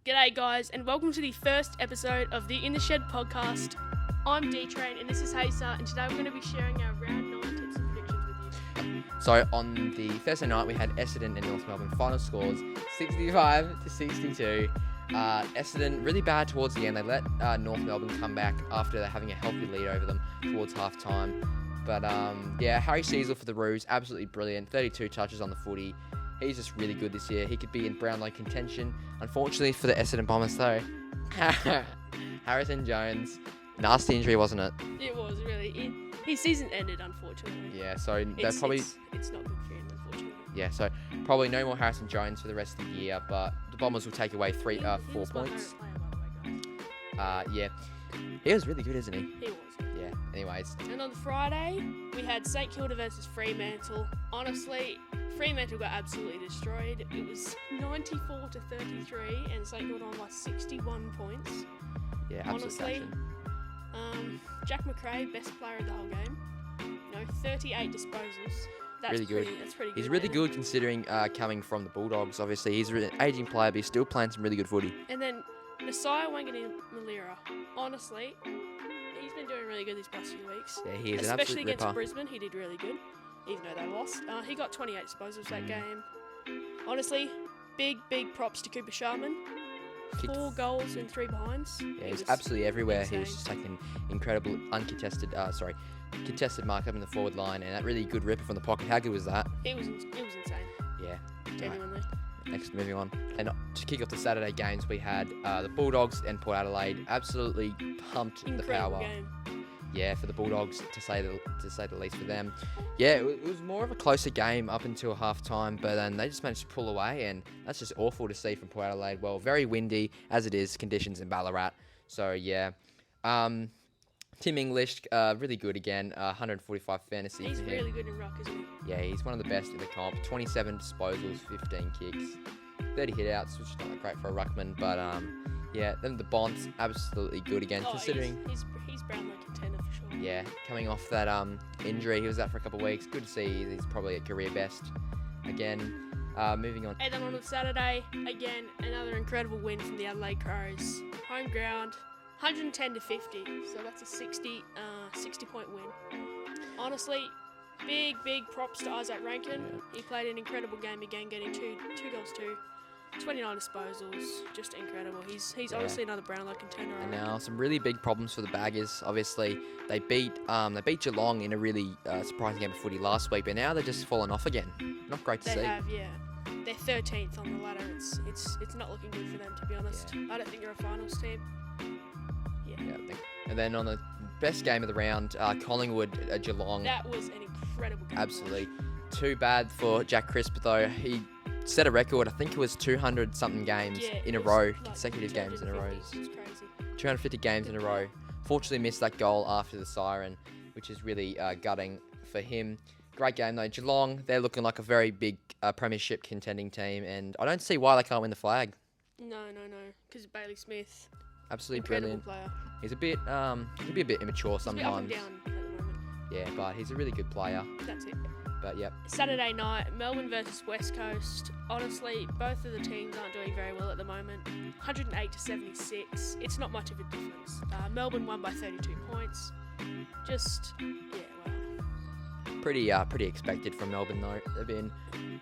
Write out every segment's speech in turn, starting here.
G'day guys, and welcome to the first episode of the In the Shed podcast. I'm D-Train and this is Hacer, and today we're going to be sharing our round 9 tips and predictions with you. So on the Thursday night we had Essendon and North Melbourne. Final scores 65-62. Essendon really bad towards the end. They let North Melbourne come back after having a healthy lead over them towards half time. But Harry Cecil for the Roos, absolutely brilliant. 32 touches on the footy. He's just really good this year. He could be in Brownlow contention. Unfortunately for the Essendon Bombers though, Harrison Jones, nasty injury, wasn't it? It was really. His season ended, unfortunately. Yeah, so It's probably... It's not good for him, unfortunately. Yeah, so probably no more Harrison Jones for the rest of the year, but the Bombers will take away 4 He was my points. favourite player, by the way, guys. Yeah. He was really good, isn't he? He was. Yeah, anyways. And on Friday, we had St Kilda versus Fremantle. Honestly, Fremantle got absolutely destroyed. It was 94-33, and St Kilda won by 61 points. Yeah, absolute Honestly, fashion. Jack McRae, best player of the whole game. 38 disposals. That's Really good. That's pretty good. He's really And- good considering coming from the Bulldogs, obviously. He's an aging player, but he's still playing some really good footy. And then Nasiah Wanganeen-Malira. Honestly, he's been doing really good these past few weeks. Yeah, he is an Especially absolute against ripper. Brisbane, he did really good, even though they lost. He got 28 disposals that game. Honestly, big props to Cooper Sharman. Kicked 4 goals and 3 behinds. Yeah, It he was was absolutely everywhere. He was insane. just taking incredible contested mark up in the forward line, and that really good ripper from the pocket. How good was that? It was insane, Yeah. Right. genuinely. Next, moving on. And to kick off the Saturday games, we had the Bulldogs and Port Adelaide. Absolutely pumped the Incredible power. game. Yeah, for the Bulldogs, to say the least for them. Yeah, it was more of a closer game up until half time, but then they just managed to pull away, and that's just awful to see from Port Adelaide. Well, very windy, as it is, conditions in Ballarat. So, yeah. Tim English, really good again, 145 fantasy He's for him. really good in ruck, isn't he? Yeah, he's one of the best in the comp. 27 disposals, 15 kicks, 30 hit-outs, which is not that great for a ruckman, but yeah, then the Bonds, absolutely good again, considering... He's Brownlow contender for sure. Yeah, coming off that injury, he was out for a couple of weeks. Good to see he's probably at career best again. Moving on. And then on Saturday, again, another incredible win from the Adelaide Crows. Home ground, 110-50, so that's a 60 point win. Honestly, big props to Isaac Rankin. Yeah. He played an incredible game again, getting two goals too. 29 disposals, just incredible. He's obviously another Brownlow contender. I And reckon. now some really big problems for the Baggers. Obviously, they beat Geelong in a really surprising game of footy last week, but now they're just falling off again. Not great to They see. have, yeah. They're 13th on the ladder. It's not looking good for them, to be honest. Yeah. I don't think they're a finals team. Yeah, I think. And then on the best game of the round, Collingwood, Geelong. That was an incredible game. Absolutely. Too bad for Jack Crisp, though. He set a record. I think it was 200-something games Yeah, in a it was row, like consecutive games in a row. 250. It's crazy. 250 games in a row. Fortunately missed that goal after the siren, which is really gutting for him. Great game though. Geelong, they're looking like a very big premiership contending team, and I don't see why they can't win the flag. No. Because Bailey Smith, Absolutely incredible brilliant. player. He's a bit, he can be a bit immature He's a bit up and sometimes. down at the moment. Yeah, but he's a really good player. That's it. But yep. Saturday night, Melbourne versus West Coast. Honestly, both of the teams aren't doing very well at the moment. 108-76. It's not much of a difference. Melbourne won by 32 points. Just, yeah, well. Pretty expected from Melbourne though.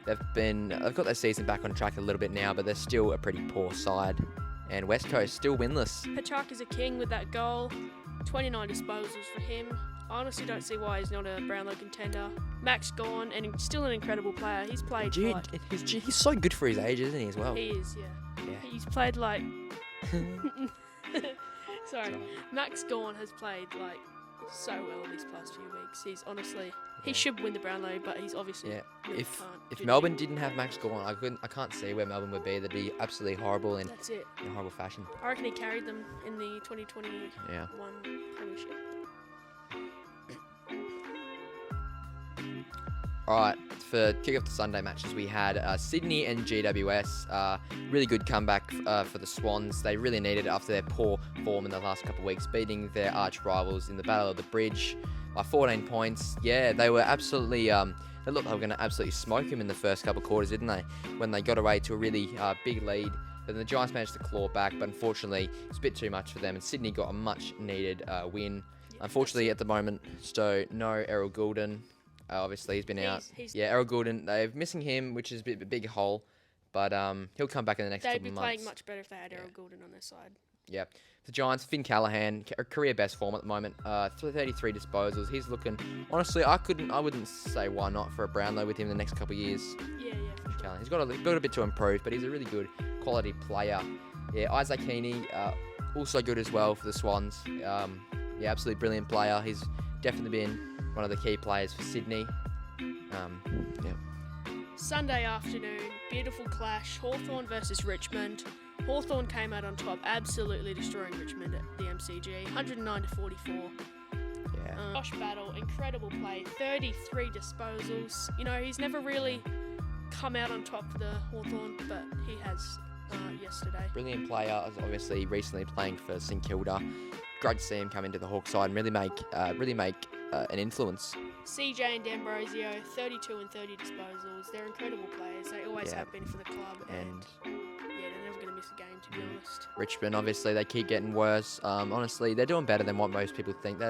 They've got their season back on track a little bit now, but they're still a pretty poor side. And West Coast still winless. Petrarch is a king with that goal. 29 disposals for him. I honestly don't see why he's not a Brownlow contender. Max Gawn, and he's still an incredible player. He's played Dude, he's so good for his age, isn't he, as well? He is, yeah. Yeah. He's played like... Sorry. Sorry. Max Gawn has played like so well these past few weeks. He's honestly... He Yeah. should win the Brownlow, but he's obviously... Yeah. really If can't do Melbourne it. didn't have Max Gawn, I can't see where Melbourne would be. They'd be absolutely horrible in That's it. a horrible fashion. I reckon he carried them in the 2021 Yeah. premiership. All right, for kick off the Sunday matches, we had Sydney and GWS. Really good comeback for the Swans. They really needed it after their poor form in the last couple of weeks, beating their arch rivals in the Battle of the Bridge by 14 points. Yeah, they were absolutely... They looked like they were going to absolutely smoke him in the first couple of quarters, didn't they? When they got away to a really big lead But then the Giants managed to claw back, but unfortunately, it's a bit too much for them. And Sydney got a much-needed win. Yeah, Unfortunately, at the moment, so no Errol Goulden. Obviously, he's been out. Yeah, Errol Goulden, they're missing him, which is a bit of a big hole. But he'll come back in the next couple of months. They'd be playing much better if they had Errol Goulden on their side. Yeah. The Giants, Finn Callahan, a career best form at the moment. 33 disposals. He's looking. Honestly, I wouldn't say why not for a Brownlow with him in the next couple of years. Yeah, for sure. Callahan. He's got a bit to improve, but he's a really good quality player. Yeah, Isaac Heaney, also good as well for the Swans. Yeah, absolutely brilliant player. He's definitely been one of the key players for Sydney. Yeah. Sunday afternoon, beautiful clash. Hawthorn versus Richmond. Hawthorn came out on top, absolutely destroying Richmond at the MCG, 109-44. Yeah. Josh Battle, incredible play, 33 disposals. You know, he's never really come out on top for the Hawthorn, but he has yesterday. Brilliant player, obviously recently playing for St Kilda. Great to see him come into the Hawk side and really make an influence. CJ and D'Ambrosio, 32 and 30 disposals. They're incredible players. They always have been for the club. And yeah, they're never going to miss a game, to be honest. Richmond, obviously, they keep getting worse. Honestly, they're doing better than what most people think.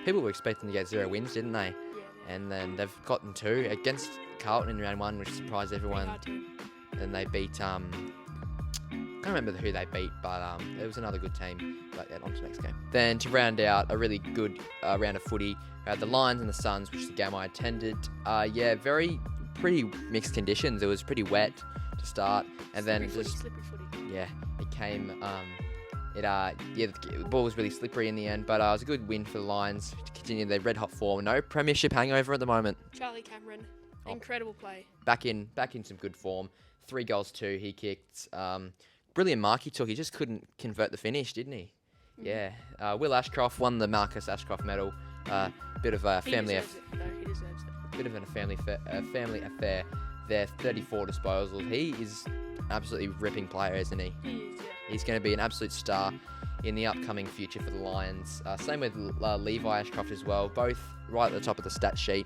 People were expecting to get 0 wins, didn't they? Yeah. And then they've gotten 2 against Carlton in round 1, which surprised everyone. Then they beat I can't remember who they beat, but it was another good team. But yeah, on to the next game. Then to round out a really good round of footy, we had the Lions and the Suns, which is the game I attended. Yeah, pretty mixed conditions. It was pretty wet to start, and then slippery footy. Yeah, it came. The ball was really slippery in the end, but it was a good win for the Lions to continue their red hot form. No premiership hangover at the moment. Charlie Cameron, incredible play. Back in some good form. 3 goals, 2 he kicked. Brilliant mark he took. He just couldn't convert the finish, didn't he? Mm-hmm. Yeah. Will Ashcroft won the Marcus Ashcroft medal. Bit of a family affair. He deserves it. Bit of a family affair. There, 34 disposals. He is an absolutely ripping player, isn't he? He is, yeah. He's going to be an absolute star in the upcoming future for the Lions. Same with Levi Ashcroft as well. Both right at the top of the stat sheet.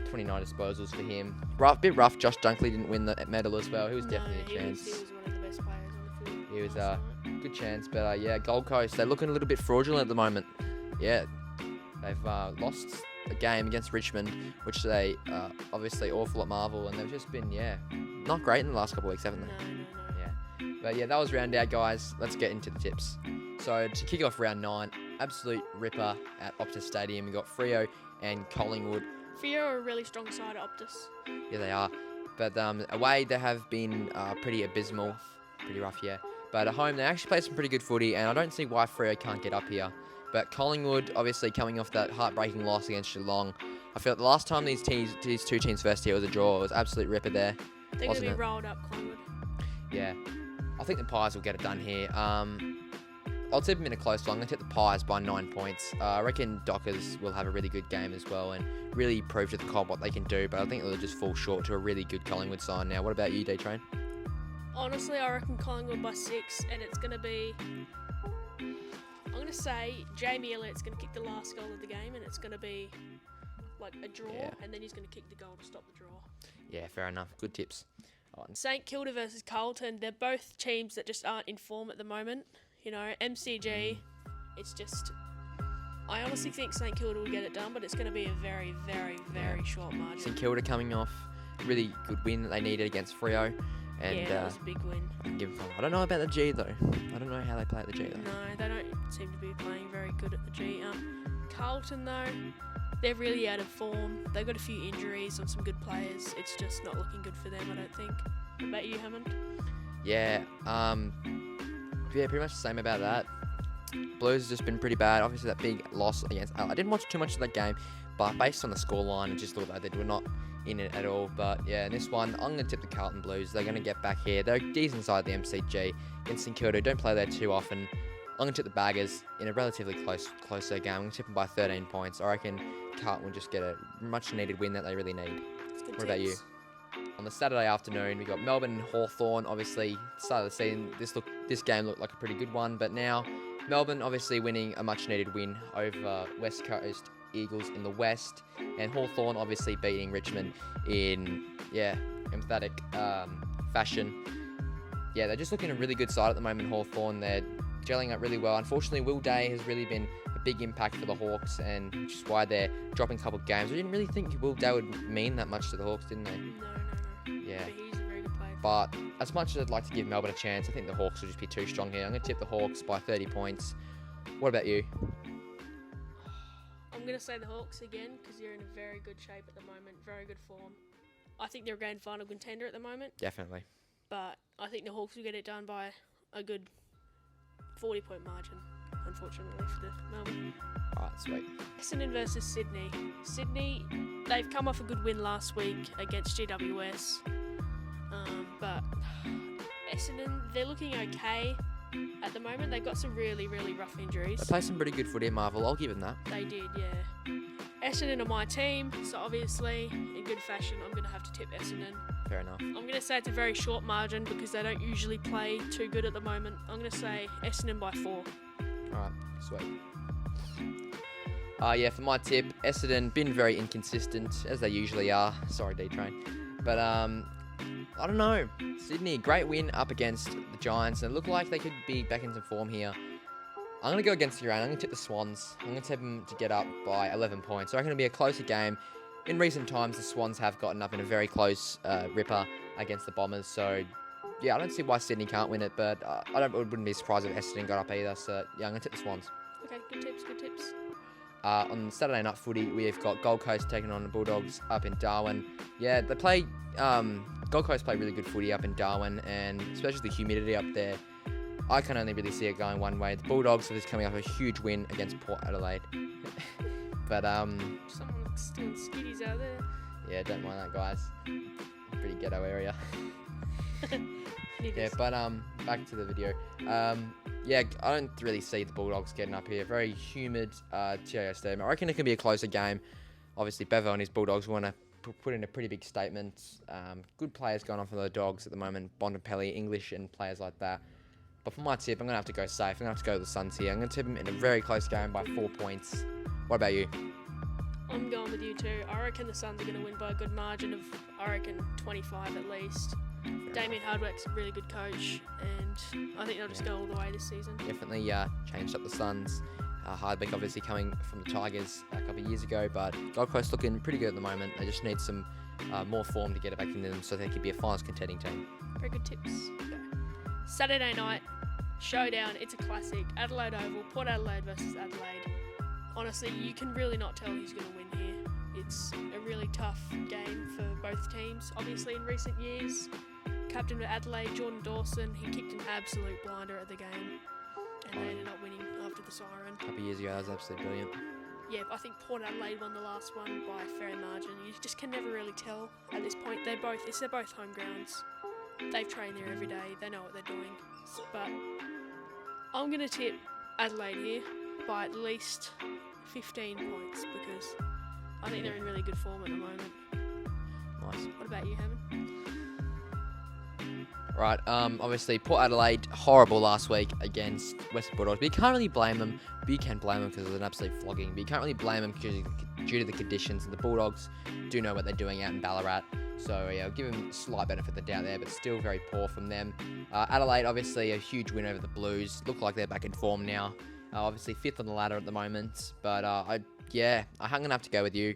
29 disposals for him. Bit rough. Josh Dunkley didn't win the medal as well. He was definitely a chance. He was one of the best players on the field. He was a good chance. But yeah, Gold Coast, they're looking a little bit fraudulent at the moment. Yeah, they've lost a game against Richmond, which they obviously awful at Marvel, and they've just been, not great in the last couple of weeks, haven't they? No. Yeah. But yeah, that was round out, guys. Let's get into the tips. So to kick off round 9, absolute ripper at Optus Stadium. We got Freo and Collingwood. Freo are a really strong side at Optus. Yeah, they are. But away, they have been pretty abysmal. Pretty rough, yeah. But at home, they actually play some pretty good footy, and I don't see why Freo can't get up here. But Collingwood, obviously coming off that heartbreaking loss against Geelong, I feel like the last time these two teams first here was a draw. It was absolute ripper there. They're going to be rolled up, Collingwood. Yeah. I think the Pies will get it done here. I'll tip them in a close one. I'm going to tip the Pies by 9 points. I reckon Dockers will have a really good game as well and really prove to the comp what they can do, but I think they'll just fall short to a really good Collingwood side now. What about you, D-Train? Honestly, I reckon Collingwood by 6, and it's going to be... I'm going to say Jamie Elliott's going to kick the last goal of the game, and it's going to be like a draw, and then he's going to kick the goal to stop the draw. Yeah, fair enough. Good tips. St Kilda versus Carlton, they're both teams that just aren't in form at the moment. You know, MCG, it's just... I honestly think St Kilda will get it done, but it's going to be a very, very, very short margin. St Kilda coming off a really good win that they needed against Freo. And, that was a big win. I don't know about the G, though. I don't know how they play at the G, though. No, they don't seem to be playing very good at the G. Carlton, though, they're really out of form. They've got a few injuries on some good players. It's just not looking good for them, I don't think. What about you, Hammond? Yeah, pretty much the same about that. Blues has just been pretty bad. Obviously, that big loss against... I didn't watch too much of that game, but based on the scoreline, I just thought that they were not in it at all. But yeah, in this one, I'm going to tip the Carlton Blues. They're going to get back here. They're decent side of the MCG. Against St Kilda, don't play there too often. I'm going to tip the Baggers in a relatively closer game. I'm going to tip them by 13 points. I reckon Carlton will just get a much-needed win that they really need. What about you? On the Saturday afternoon, we got Melbourne and Hawthorn. Obviously, start of the season, this game looked like a pretty good one, but now Melbourne obviously winning a much-needed win over West Coast Eagles in the West, and Hawthorn obviously beating Richmond in emphatic fashion. yeah, they're just looking a really good side at the moment, Hawthorn. They're gelling up really well. Unfortunately, Will Day has really been a big impact for the Hawks, and which is why they're dropping a couple of games. I didn't really think Will Day would mean that much to the Hawks, didn't they? No. Yeah. But he's a very good player. But as much as I'd like to give Melbourne a chance, I think the Hawks will just be too strong here. I'm going to tip the Hawks by 30 points. What about you? I'm going to say the Hawks again because they're in a very good shape at the moment, very good form. I think they're a grand final contender at the moment, Definitely. but I think the Hawks will get it done by a good 40-point margin, unfortunately, for the Melbourne. All right, sweet. Essendon versus Sydney. Sydney, they've come off a good win last week against GWS, but Essendon, they're looking okay at the moment. They've got some really, really rough injuries. They play some pretty good footy, Marvel. I'll give them that. They did, yeah. Essendon are my team, so obviously, in good fashion, I'm going to have to tip Essendon. Fair enough. I'm going to say it's a very short margin because they don't usually play too good at the moment. I'm going to say Essendon by 4. All right, sweet. Yeah, for my tip, Essendon been very inconsistent, as they usually are. Sorry, D-Train. But, I don't know. Sydney, great win up against the Giants, and it looked like they could be back into form here. I'm going to go against the grain. I'm going to tip the Swans. I'm going to tip them to get up by 11 points. So I reckon it'll be a closer game. In recent times, the Swans have gotten up in a very close ripper against the Bombers. So, yeah, I don't see why Sydney can't win it, but I wouldn't be surprised if Essendon got up either. So, yeah, I'm going to tip the Swans. Okay, good tips. On Saturday night footy, we've got Gold Coast taking on the Bulldogs up in Darwin. Yeah, they play... Gold Coast play really good footy up in Darwin, and especially the humidity up there, I can only really see it going one way. The Bulldogs are just coming off a huge win against Port Adelaide. But, Someone's still skitties out there. yeah, don't mind that, guys. Pretty ghetto area. Yeah, but, back to the video. Yeah, I don't really see the Bulldogs getting up here. Very humid, TIO Stadium. I reckon it can be a closer game. Obviously, Bevo and his Bulldogs want to put in a pretty big statement. Good players going on for the Dogs at the moment. Bontempelli, English, and players like that. But for my tip, I'm going to have to go safe. I'm going to have to go with the Suns here. I'm going to tip them in a very close game by 4 points. What about you? I'm going with you too. I reckon the Suns are going to win by a good margin of, 25 at least. Damien Hardwick's a really good coach, and I think they'll just go all the way this season. Definitely changed up the Suns. Hardwick obviously coming from the Tigers a couple of years ago, but Gold Coast looking pretty good at the moment. They just need some more form to get it back into them so they could be a finals contending team. Very good tips. Okay. Saturday night, showdown. It's a classic. Adelaide Oval, Port Adelaide versus Adelaide. Honestly, you can really not tell who's going to win here. It's a really tough game for both teams. Obviously, in recent years, captain of Adelaide, Jordan Dawson, he kicked an absolute blinder at the game, and they ended up winning after the siren. A couple of years ago, that was absolutely brilliant. Yeah, I think Port Adelaide won the last one by a fair margin. You just can never really tell at this point. They're both home grounds. They've trained there every day. They know what they're doing. But I'm going to tip Adelaide here by at least 15 points because I think they're in really good form at the moment. Nice. What about you, Hammond? Right, obviously Port Adelaide, horrible last week against Western Bulldogs. But you can't really blame them. But you can blame them because of an absolute flogging. But you can't really blame them due to the conditions. And the Bulldogs do know what they're doing out in Ballarat. So, yeah, I'll give them a slight benefit of the doubt there, but still very poor from them. Adelaide, obviously, a huge win over the Blues. Look like they're back in form now. Obviously, 5th on the ladder at the moment. But, I'm going to have to go with you.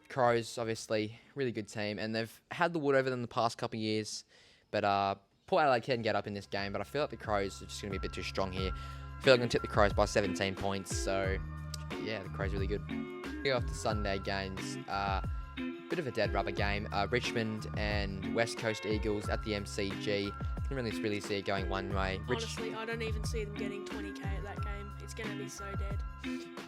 Crows, obviously, really good team. And they've had the wood over them the past couple of years. But Port Adelaide can get up in this game. But I feel like the Crows are just going to be a bit too strong here. I feel like I'm going to tip the Crows by 17 points. So, yeah, the Crows are really good. Go off to Sunday games. Bit of a dead rubber game. Richmond and West Coast Eagles at the MCG. Can really see it going one way. Honestly, I don't even see them getting 20k at that game. It's going to be so dead.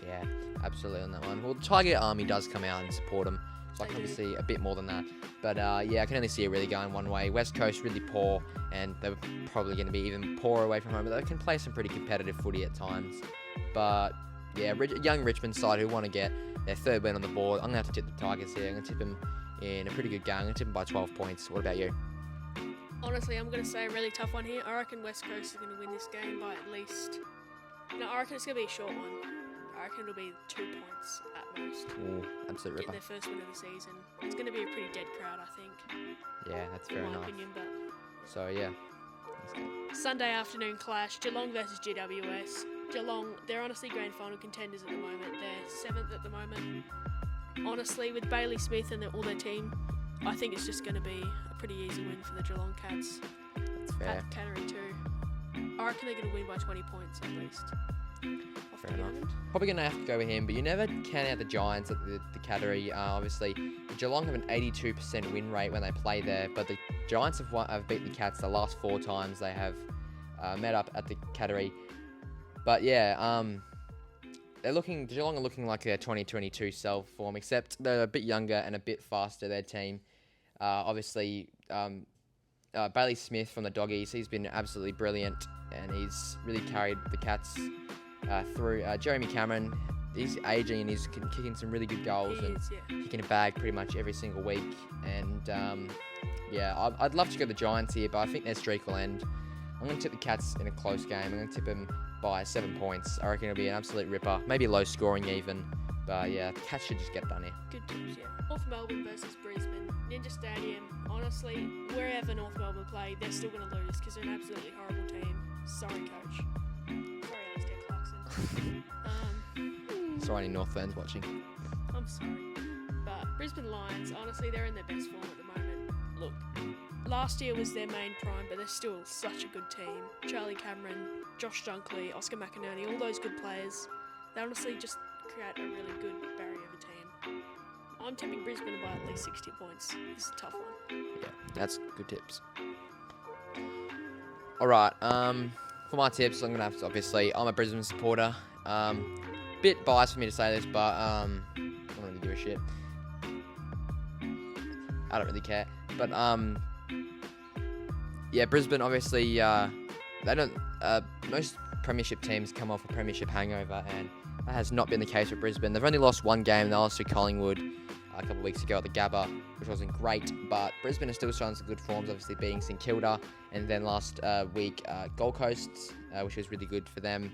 Yeah, absolutely on that one. Well, Tiger Army does come out and support them. So I can obviously a bit more than that. But yeah, I can only see it really going one way. West Coast really poor, and they're probably going to be even poorer away from home. But they can play some pretty competitive footy at times. But yeah, young Richmond side who want to get their 3rd win on the board. I'm going to have to tip the Tigers here. I'm going to tip them in a pretty good game. I'm going to tip them by 12 points. What about you? Honestly, I'm going to say a really tough one here. I reckon West Coast are going to win this game by at least... No, I reckon it's going to be a short one. I reckon it'll be 2 points at most. Ooh, absolute ripper. Get their first win of the season. It's going to be a pretty dead crowd, I think. Yeah, that's in fair my enough. opinion, but... So yeah, this game. Sunday afternoon clash, Geelong versus GWS. Geelong, they're honestly grand final contenders at the moment. They're 7th at the moment. Honestly, with Bailey Smith and all their team, I think it's just going to be a pretty easy win for the Geelong Cats. That's fair. Cattery too. I reckon they're going to win by 20 points at least. Fair enough. Probably going to have to go with him, but you never count out the Giants at the Cattery. Obviously, Geelong have an 82% win rate when they play there, but the Giants have beat the Cats the last 4 times they have met up at the Cattery. But yeah, Geelong are looking like their 2022 self form, except they're a bit younger and a bit faster, their team. Obviously, Bailey Smith from the Doggies, he's been absolutely brilliant, and he's really carried the Cats through. Jeremy Cameron, he's aging and he's kicking some really good goals kicking a bag pretty much every single week. And yeah, I'd love to go the Giants here, but I think their streak will end. I'm going to tip the Cats in a close game. I'm going to tip them by 7 points. I reckon it'll be an absolute ripper, maybe low scoring even. But yeah, the Cats should just get it done here. Good tips, yeah. North Melbourne versus Brisbane. Ninja Stadium, honestly, wherever North Melbourne play, they're still going to lose because they're an absolutely horrible team. Sorry, coach. Sorry, Alistair Clarkson. Sorry, any North fans watching. I'm sorry. But Brisbane Lions, honestly, they're in their best form at the moment. Look, last year was their main prime, but they're still such a good team. Charlie Cameron, Josh Dunkley, Oscar McInerney, all those good players. They honestly just create a really good barrier of a team. I'm tipping Brisbane by at least 60 points. This is a tough one. Yeah, that's good tips. All right, for my tips, I'm going to have to, obviously, I'm a Brisbane supporter. Bit biased for me to say this, but I don't really give a shit. I don't really care. But, yeah, Brisbane, obviously, they don't, most premiership teams come off a premiership hangover, and that has not been the case with Brisbane. They've only lost 1 game. They lost to Collingwood a couple of weeks ago at the Gabba, which wasn't great, but Brisbane is still showing some good forms, obviously beating St Kilda, and then last week Gold Coast, which was really good for them.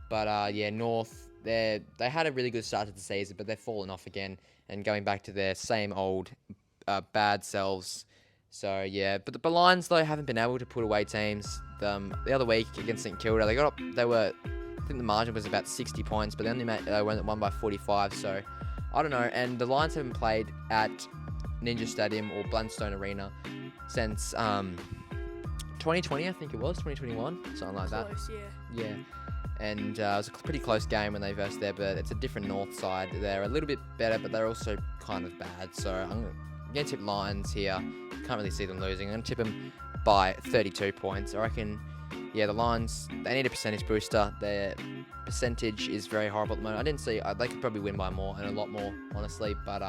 But yeah, North, they had a really good start to the season, but they've fallen off again and going back to their same old bad selves. So yeah, but the Lions though haven't been able to put away teams. The other week against St Kilda, I think the margin was about 60 points, but they only won by 45. So I don't know. And the Lions haven't played at Ninja Stadium or Blundstone Arena since 2020, I think it was 2021, something like that. Close, yeah. Yeah. And it was a pretty close game when they versed there, but it's a different North side. They're a little bit better, but they're also kind of bad. So I'm going to tip Lions here. Can't really see them losing. I'm going to tip them by 32 points. I reckon, yeah, the Lions, they need a percentage booster. Their percentage is very horrible at the moment. I didn't see, they could probably win by more and a lot more, honestly, but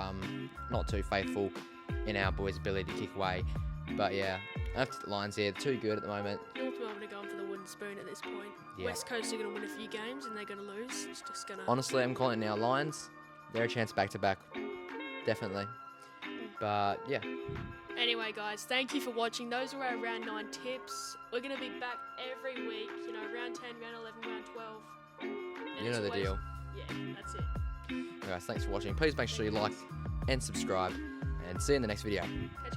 not too faithful in our boys' ability to kick away. But yeah, I have the Lions here. Too good at the moment. North Melbourne are going for the wooden spoon at this point. Yeah. West Coast are going to win a few games and they're going to lose. It's just going to... Honestly, I'm calling it now. Lions, they're a chance back-to-back. Definitely. But yeah. Anyway, guys, thank you for watching. Those were our round 9 tips. We're going to be back every week. You know, round 10, round 11, round 12. And You know the deal. Yeah, that's it. Alright, guys, thanks for watching. Please make sure you like and subscribe, and see you in the next video. Catch